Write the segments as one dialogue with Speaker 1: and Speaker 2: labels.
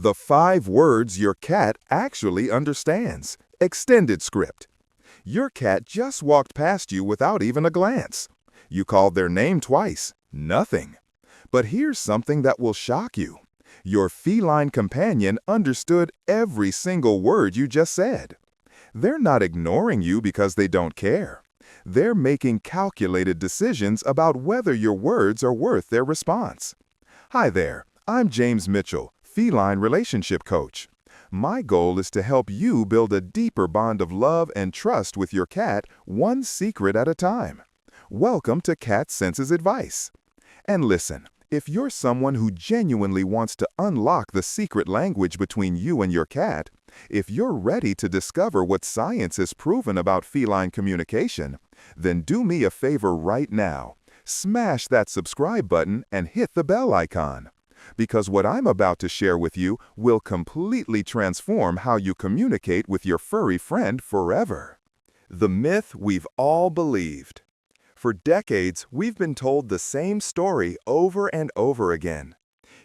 Speaker 1: The 5 words your cat actually understands. Extended script. Your cat just walked past you without even a glance. You called their name twice. Nothing. But here's something that will shock you. Your feline companion understood every single word you just said. They're not ignoring you because they don't care. They're making calculated decisions about whether your words are worth their response. Hi there, I'm James Mitchell, Feline Relationship Coach. My goal is to help you build a deeper bond of love and trust with your cat, one secret at a time. Welcome to Cat Senses Advice. And listen, if you're someone who genuinely wants to unlock the secret language between you and your cat, if you're ready to discover what science has proven about feline communication, then do me a favor right now. Smash that subscribe button and hit the bell icon. Because what I'm about to share with you will completely transform how you communicate with your furry friend forever. The myth we've all believed. For decades, we've been told the same story over and over again.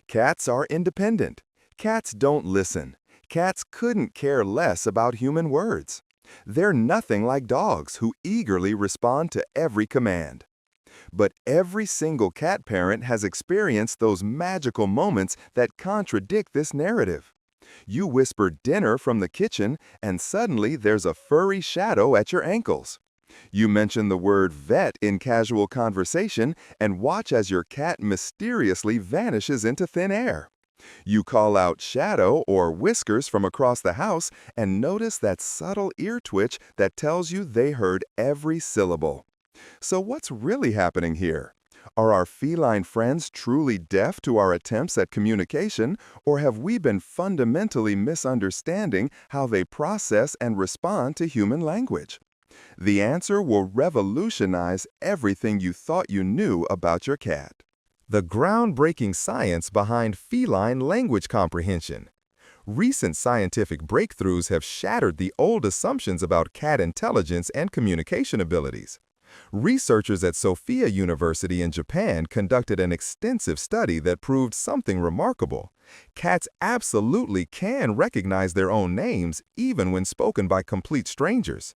Speaker 1: Cats are independent. Cats don't listen. Cats couldn't care less about human words. They're nothing like dogs who eagerly respond to every command. But every single cat parent has experienced those magical moments that contradict this narrative. You whisper dinner from the kitchen, and suddenly there's a furry shadow at your ankles. You mention the word vet in casual conversation and watch as your cat mysteriously vanishes into thin air. You call out shadow or whiskers from across the house and notice that subtle ear twitch that tells you they heard every syllable. So what's really happening here? Are our feline friends truly deaf to our attempts at communication, or have we been fundamentally misunderstanding how they process and respond to human language? The answer will revolutionize everything you thought you knew about your cat. The groundbreaking science behind feline language comprehension. Recent scientific breakthroughs have shattered the old assumptions about cat intelligence and communication abilities. Researchers at Sophia University in Japan conducted an extensive study that proved something remarkable. Cats absolutely can recognize their own names even when spoken by complete strangers.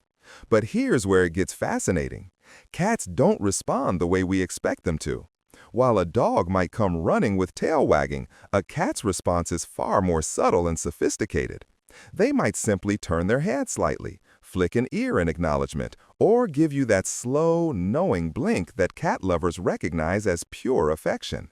Speaker 1: But here's where it gets fascinating. Cats don't respond the way we expect them to. While a dog might come running with tail wagging, a cat's response is far more subtle and sophisticated. They might simply turn their head slightly, flick an ear in acknowledgement, or give you that slow, knowing blink that cat lovers recognize as pure affection.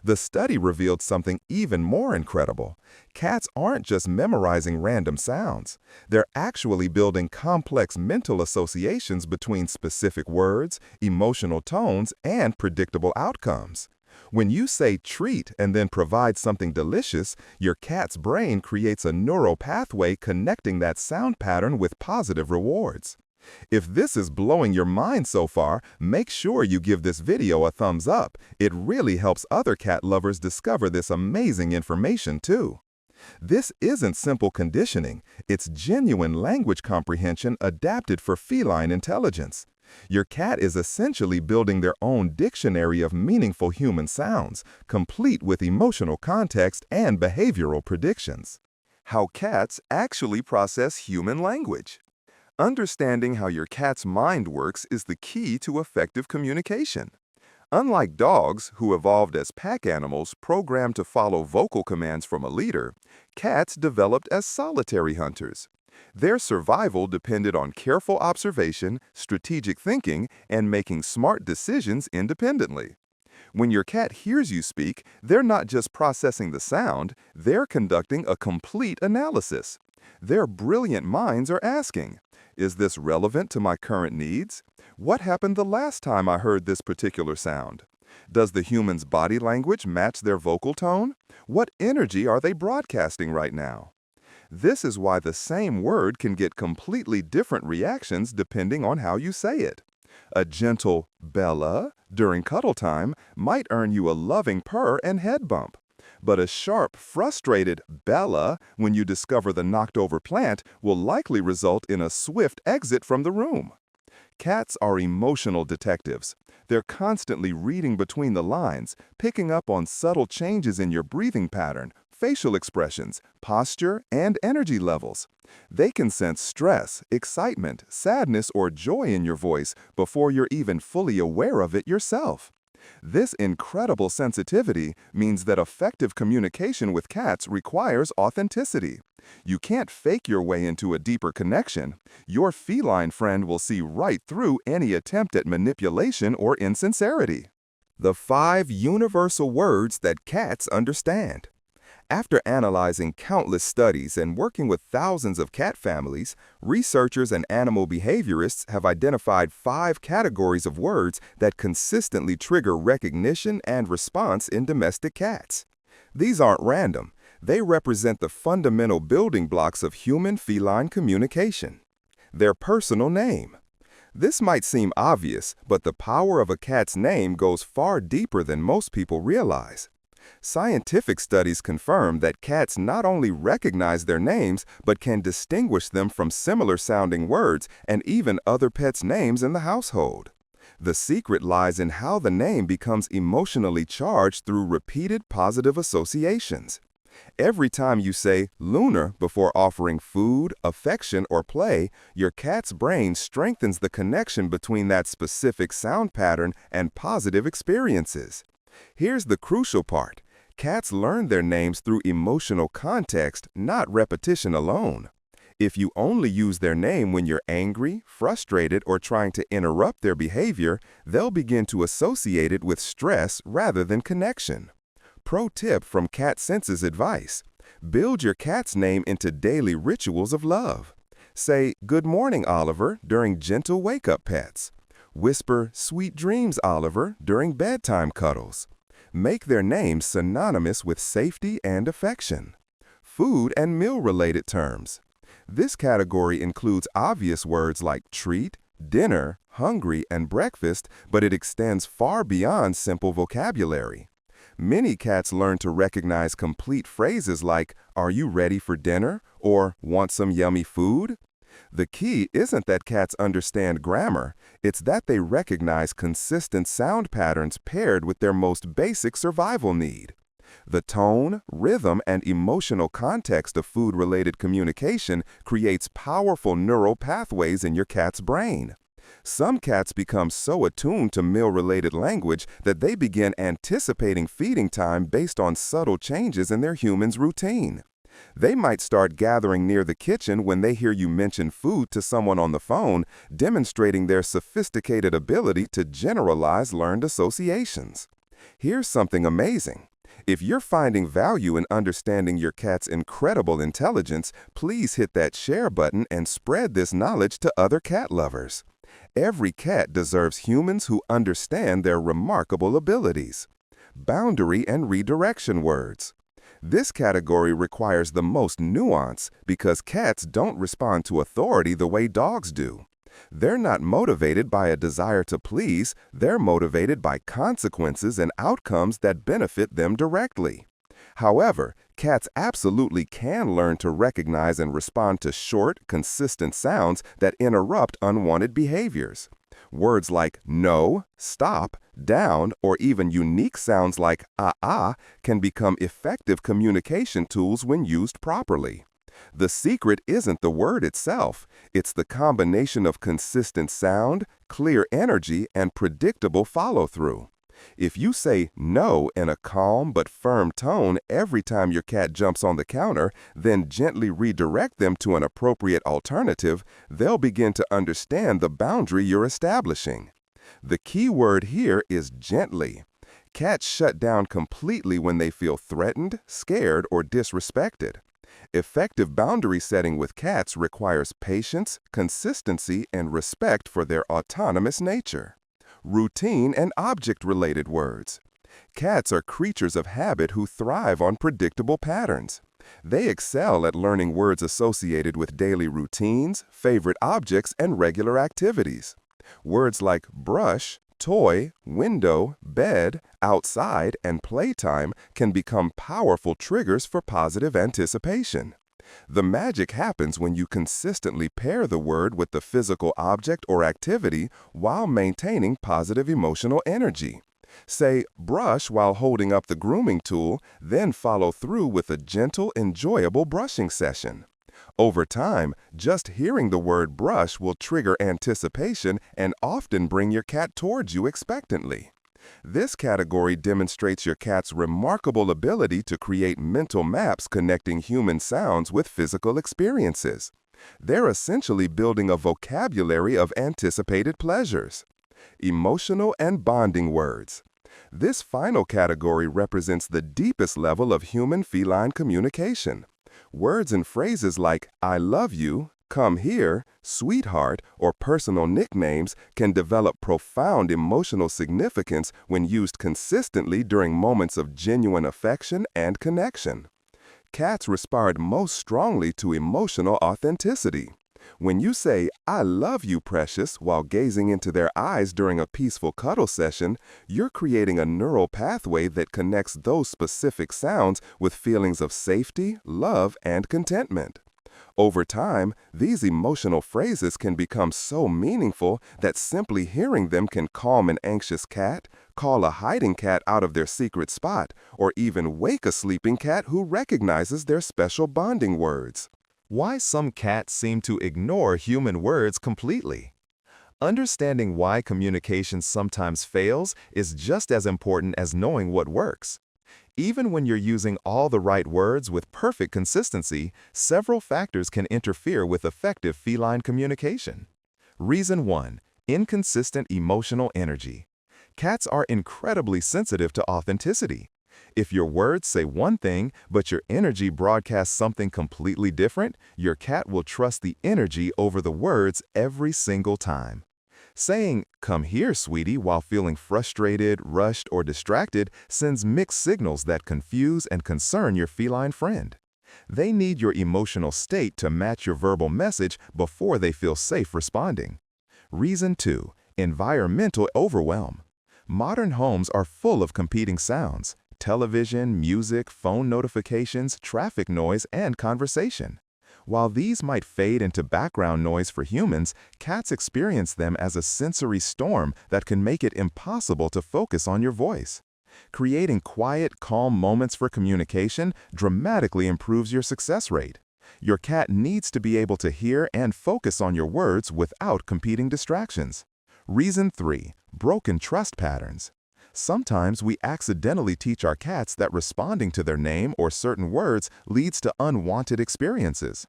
Speaker 1: The study revealed something even more incredible. Cats aren't just memorizing random sounds. They're actually building complex mental associations between specific words, emotional tones, and predictable outcomes. When you say treat and then provide something delicious, your cat's brain creates a neural pathway connecting that sound pattern with positive rewards. If this is blowing your mind so far, make sure you give this video a thumbs up. It really helps other cat lovers discover this amazing information too. This isn't simple conditioning, it's genuine language comprehension adapted for feline intelligence. Your cat is essentially building their own dictionary of meaningful human sounds, complete with emotional context and behavioral predictions. How cats actually process human language. Understanding how your cat's mind works is the key to effective communication. Unlike dogs, who evolved as pack animals programmed to follow vocal commands from a leader, cats developed as solitary hunters. Their survival depended on careful observation, strategic thinking, and making smart decisions independently. When your cat hears you speak, they're not just processing the sound, they're conducting a complete analysis. Their brilliant minds are asking, is this relevant to my current needs? What happened the last time I heard this particular sound? Does the human's body language match their vocal tone? What energy are they broadcasting right now? This is why the same word can get completely different reactions depending on how you say it. A gentle Bella during cuddle time might earn you a loving purr and head bump. But a sharp, frustrated Bella when you discover the knocked-over plant will likely result in a swift exit from the room. Cats are emotional detectives. They're constantly reading between the lines, picking up on subtle changes in your breathing pattern, facial expressions, posture, and energy levels. They can sense stress, excitement, sadness, or joy in your voice before you're even fully aware of it yourself. This incredible sensitivity means that effective communication with cats requires authenticity. You can't fake your way into a deeper connection. Your feline friend will see right through any attempt at manipulation or insincerity. The 5 universal words that cats understand. After analyzing countless studies and working with thousands of cat families, researchers and animal behaviorists have identified 5 categories of words that consistently trigger recognition and response in domestic cats. These aren't random. They represent the fundamental building blocks of human-feline communication. Their personal name. This might seem obvious, but the power of a cat's name goes far deeper than most people realize. Scientific studies confirm that cats not only recognize their names, but can distinguish them from similar-sounding words and even other pets' names in the household. The secret lies in how the name becomes emotionally charged through repeated positive associations. Every time you say "Lunar" before offering food, affection, or play, your cat's brain strengthens the connection between that specific sound pattern and positive experiences. Here's the crucial part. Cats learn their names through emotional context, not repetition alone. If you only use their name when you're angry, frustrated, or trying to interrupt their behavior, they'll begin to associate it with stress rather than connection. Pro tip from Cat Senses advice. Build your cat's name into daily rituals of love. Say, "Good morning, Oliver," during gentle wake-up pets. Whisper, "Sweet dreams, Oliver," during bedtime cuddles. Make their names synonymous with safety and affection. Food and meal-related terms. This category includes obvious words like treat, dinner, hungry, and breakfast, but it extends far beyond simple vocabulary. Many cats learn to recognize complete phrases like, "Are you ready for dinner?" or "Want some yummy food?" The key isn't that cats understand grammar, it's that they recognize consistent sound patterns paired with their most basic survival need. The tone, rhythm, and emotional context of food-related communication creates powerful neural pathways in your cat's brain. Some cats become so attuned to meal-related language that they begin anticipating feeding time based on subtle changes in their human's routine. They might start gathering near the kitchen when they hear you mention food to someone on the phone, demonstrating their sophisticated ability to generalize learned associations. Here's something amazing. If you're finding value in understanding your cat's incredible intelligence, please hit that share button and spread this knowledge to other cat lovers. Every cat deserves humans who understand their remarkable abilities. Boundary and redirection words. This category requires the most nuance because cats don't respond to authority the way dogs do. They're not motivated by a desire to please, they're motivated by consequences and outcomes that benefit them directly. However, cats absolutely can learn to recognize and respond to short, consistent sounds that interrupt unwanted behaviors. Words like no, stop, down, or even unique sounds like ah can become effective communication tools when used properly. The secret isn't the word itself, it's the combination of consistent sound, clear energy, and predictable follow-through. If you say no in a calm but firm tone every time your cat jumps on the counter, then gently redirect them to an appropriate alternative, they'll begin to understand the boundary you're establishing. The key word here is gently. Cats shut down completely when they feel threatened, scared, or disrespected. Effective boundary setting with cats requires patience, consistency, and respect for their autonomous nature. Routine and object-related words. Cats are creatures of habit who thrive on predictable patterns. They excel at learning words associated with daily routines, favorite objects, and regular activities. Words like brush, toy, window, bed, outside, and playtime can become powerful triggers for positive anticipation. The magic happens when you consistently pair the word with the physical object or activity while maintaining positive emotional energy. Say brush while holding up the grooming tool, then follow through with a gentle, enjoyable brushing session. Over time, just hearing the word brush will trigger anticipation and often bring your cat towards you expectantly. This category demonstrates your cat's remarkable ability to create mental maps connecting human sounds with physical experiences. They're essentially building a vocabulary of anticipated pleasures. Emotional and bonding words. This final category represents the deepest level of human-feline communication. Words and phrases like "I love you," "come here," "sweetheart," or personal nicknames can develop profound emotional significance when used consistently during moments of genuine affection and connection. Cats respond most strongly to emotional authenticity. When you say, "I love you, precious," while gazing into their eyes during a peaceful cuddle session, you're creating a neural pathway that connects those specific sounds with feelings of safety, love, and contentment. Over time, these emotional phrases can become so meaningful that simply hearing them can calm an anxious cat, call a hiding cat out of their secret spot, or even wake a sleeping cat who recognizes their special bonding words. Why some cats seem to ignore human words completely. Understanding why communication sometimes fails is just as important as knowing what works. Even when you're using all the right words with perfect consistency, several factors can interfere with effective feline communication. Reason 1. Inconsistent emotional energy. Cats are incredibly sensitive to authenticity. If your words say one thing, but your energy broadcasts something completely different, your cat will trust the energy over the words every single time. Saying, "Come here, sweetie," while feeling frustrated, rushed, or distracted sends mixed signals that confuse and concern your feline friend. They need your emotional state to match your verbal message before they feel safe responding. Reason 2. Environmental overwhelm. Modern homes are full of competing sounds: television, music, phone notifications, traffic noise, and conversation. While these might fade into background noise for humans, cats experience them as a sensory storm that can make it impossible to focus on your voice. Creating quiet, calm moments for communication dramatically improves your success rate. Your cat needs to be able to hear and focus on your words without competing distractions. Reason 3. Broken trust patterns. Sometimes we accidentally teach our cats that responding to their name or certain words leads to unwanted experiences.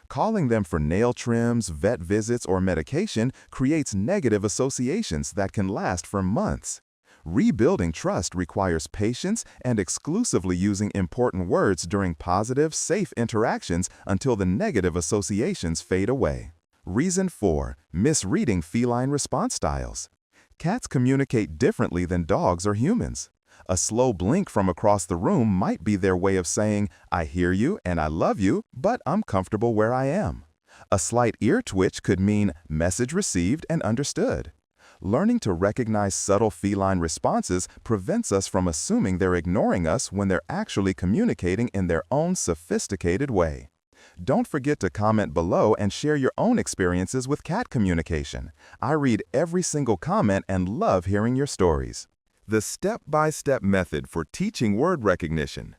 Speaker 1: Calling them for nail trims, vet visits, or medication creates negative associations that can last for months. Rebuilding trust requires patience and exclusively using important words during positive, safe interactions until the negative associations fade away. Reason 4. Misreading feline response styles. Cats communicate differently than dogs or humans. A slow blink from across the room might be their way of saying, "I hear you and I love you, but I'm comfortable where I am." A slight ear twitch could mean "message received and understood." Learning to recognize subtle feline responses prevents us from assuming they're ignoring us when they're actually communicating in their own sophisticated way. Don't forget to comment below and share your own experiences with cat communication. I read every single comment and love hearing your stories. The step-by-step method for teaching word recognition.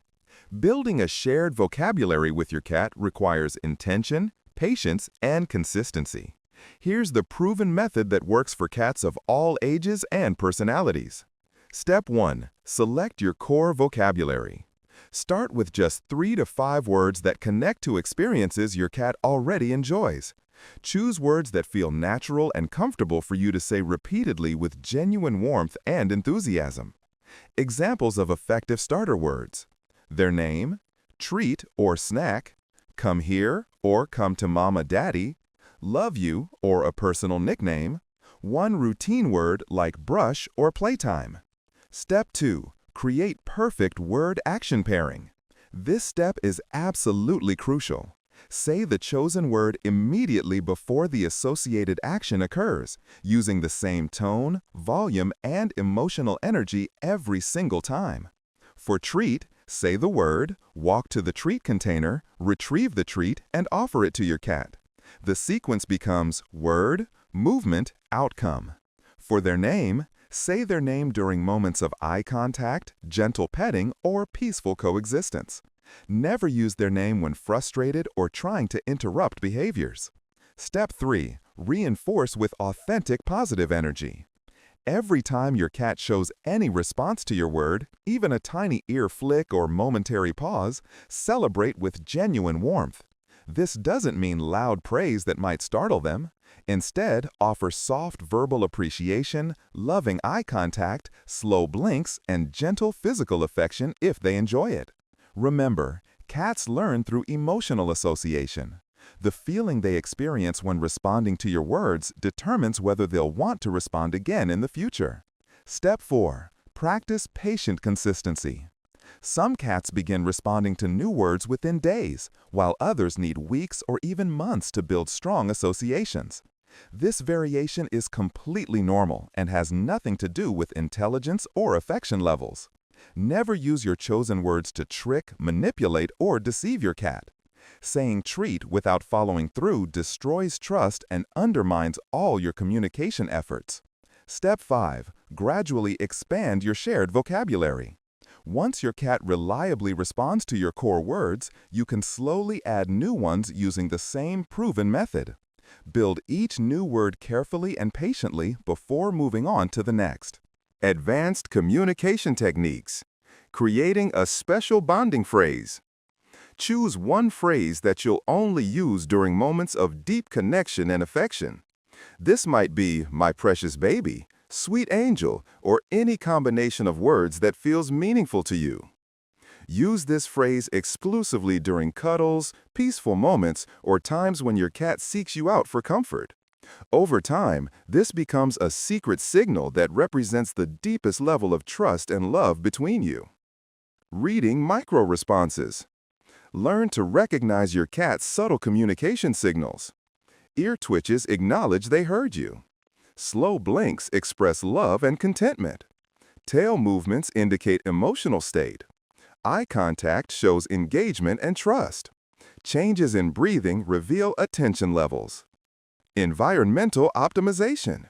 Speaker 1: Building a shared vocabulary with your cat requires intention, patience, and consistency. Here's the proven method that works for cats of all ages and personalities. Step 1. Select your core vocabulary. Start with just 3 to 5 words that connect to experiences your cat already enjoys. Choose words that feel natural and comfortable for you to say repeatedly with genuine warmth and enthusiasm. Examples of effective starter words: their name, treat or snack, come here or come to mama daddy, love you or a personal nickname, one routine word like brush or playtime. Step 2. Create perfect word-action pairing. This step is absolutely crucial. Say the chosen word immediately before the associated action occurs, using the same tone, volume, and emotional energy every single time. For treat, say the word, walk to the treat container, retrieve the treat, and offer it to your cat. The sequence becomes word, movement, outcome. For their name, Say their name during moments of eye contact, gentle petting, or peaceful coexistence. Never use their name when frustrated or trying to interrupt behaviors. Step 3. Reinforce with authentic positive energy. Every time your cat shows any response to your word, even a tiny ear flick or momentary pause, celebrate with genuine warmth. This doesn't mean loud praise that might startle them. Instead, offer soft verbal appreciation, loving eye contact, slow blinks, and gentle physical affection if they enjoy it. Remember, cats learn through emotional association. The feeling they experience when responding to your words determines whether they'll want to respond again in the future. Step 4. Practice patient consistency. Some cats begin responding to new words within days, while others need weeks or even months to build strong associations. This variation is completely normal and has nothing to do with intelligence or affection levels. Never use your chosen words to trick, manipulate, or deceive your cat. Saying treat without following through destroys trust and undermines all your communication efforts. Step 5. Gradually expand your shared vocabulary. Once your cat reliably responds to your core words, you can slowly add new ones using the same proven method. Build each new word carefully and patiently before moving on to the next. Advanced communication techniques. Creating a special bonding phrase. Choose one phrase that you'll only use during moments of deep connection and affection. This might be "my precious baby," "sweet angel," or any combination of words that feels meaningful to you. Use this phrase exclusively during cuddles, peaceful moments, or times when your cat seeks you out for comfort. Over time, this becomes a secret signal that represents the deepest level of trust and love between you. Reading micro-responses. Learn to recognize your cat's subtle communication signals. Ear twitches acknowledge they heard you. Slow blinks express love and contentment. Tail movements indicate emotional state. Eye contact shows engagement and trust. Changes in breathing reveal attention levels. Environmental optimization.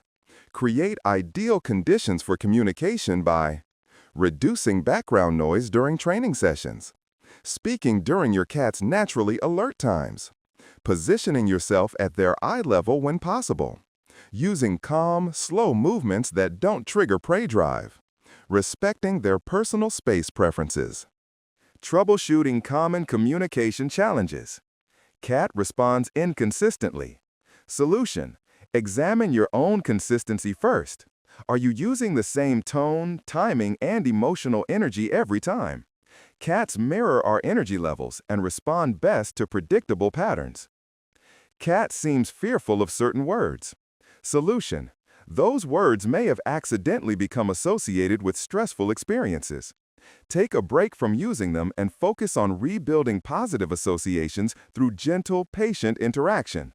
Speaker 1: Create ideal conditions for communication by reducing background noise during training sessions, speaking during your cat's naturally alert times, positioning yourself at their eye level when possible, using calm, slow movements that don't trigger prey drive, respecting their personal space preferences. Troubleshooting common communication challenges. Cat responds inconsistently. Solution: examine your own consistency first. Are you using the same tone, timing, and emotional energy every time? Cats mirror our energy levels and respond best to predictable patterns. Cat seems fearful of certain words. Solution: those words may have accidentally become associated with stressful experiences. Take a break from using them and focus on rebuilding positive associations through gentle, patient interaction.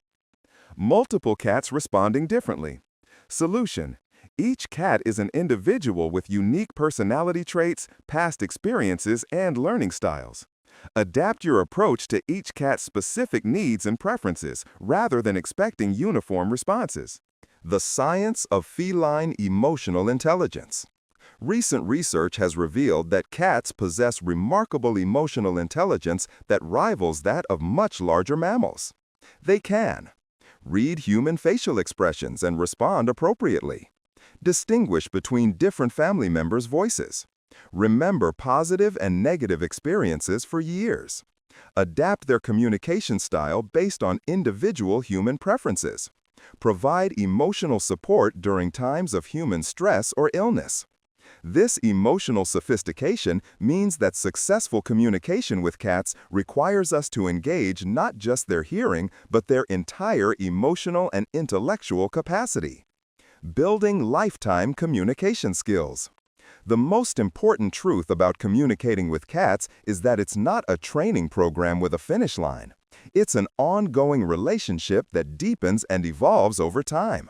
Speaker 1: Multiple cats responding differently. Solution: each cat is an individual with unique personality traits, past experiences, and learning styles. Adapt your approach to each cat's specific needs and preferences rather than expecting uniform responses. The science of feline emotional intelligence. Recent research has revealed that cats possess remarkable emotional intelligence that rivals that of much larger mammals. They can read human facial expressions and respond appropriately, distinguish between different family members' voices, remember positive and negative experiences for years, adapt their communication style based on individual human preferences, provide emotional support during times of human stress or illness. This emotional sophistication means that successful communication with cats requires us to engage not just their hearing, but their entire emotional and intellectual capacity. Building lifetime communication skills. The most important truth about communicating with cats is that it's not a training program with a finish line. It's an ongoing relationship that deepens and evolves over time.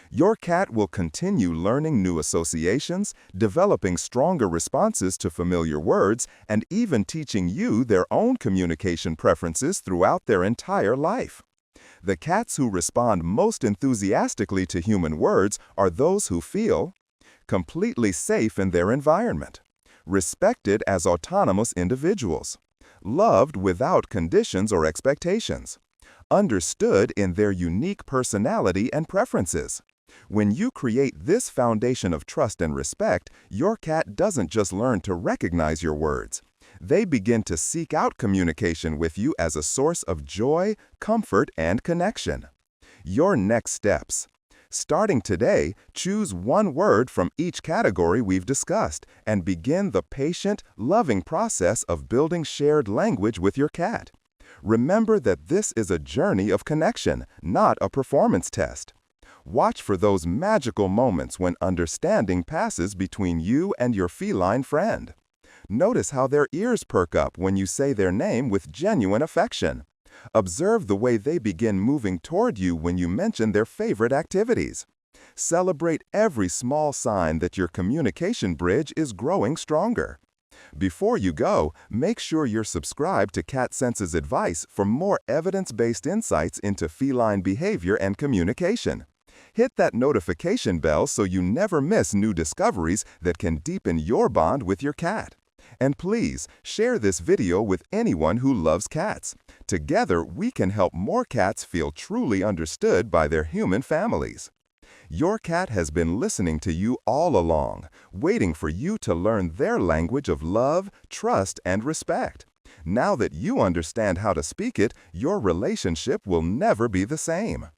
Speaker 1: Your cat will continue learning new associations, developing stronger responses to familiar words, and even teaching you their own communication preferences throughout their entire life. The cats who respond most enthusiastically to human words are those who feel completely safe in their environment, respected as autonomous individuals, loved without conditions or expectations, understood in their unique personality and preferences. When you create this foundation of trust and respect, your cat doesn't just learn to recognize your words. They begin to seek out communication with you as a source of joy, comfort, and connection. Your next steps. Starting today, choose one word from each category we've discussed and begin the patient, loving process of building shared language with your cat. Remember that this is a journey of connection, not a performance test. Watch for those magical moments when understanding passes between you and your feline friend. Notice how their ears perk up when you say their name with genuine affection. Observe the way they begin moving toward you when you mention their favorite activities. Celebrate every small sign that your communication bridge is growing stronger. Before you go, make sure you're subscribed to Cat Sense's advice for more evidence-based insights into feline behavior and communication. Hit that notification bell so you never miss new discoveries that can deepen your bond with your cat. And please, share this video with anyone who loves cats. Together, we can help more cats feel truly understood by their human families. Your cat has been listening to you all along, waiting for you to learn their language of love, trust, and respect. Now that you understand how to speak it, your relationship will never be the same.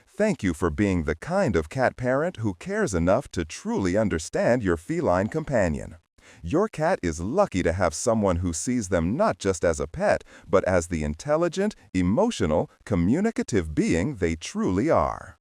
Speaker 1: Thank you for being the kind of cat parent who cares enough to truly understand your feline companion. Your cat is lucky to have someone who sees them not just as a pet, but as the intelligent, emotional, communicative being they truly are.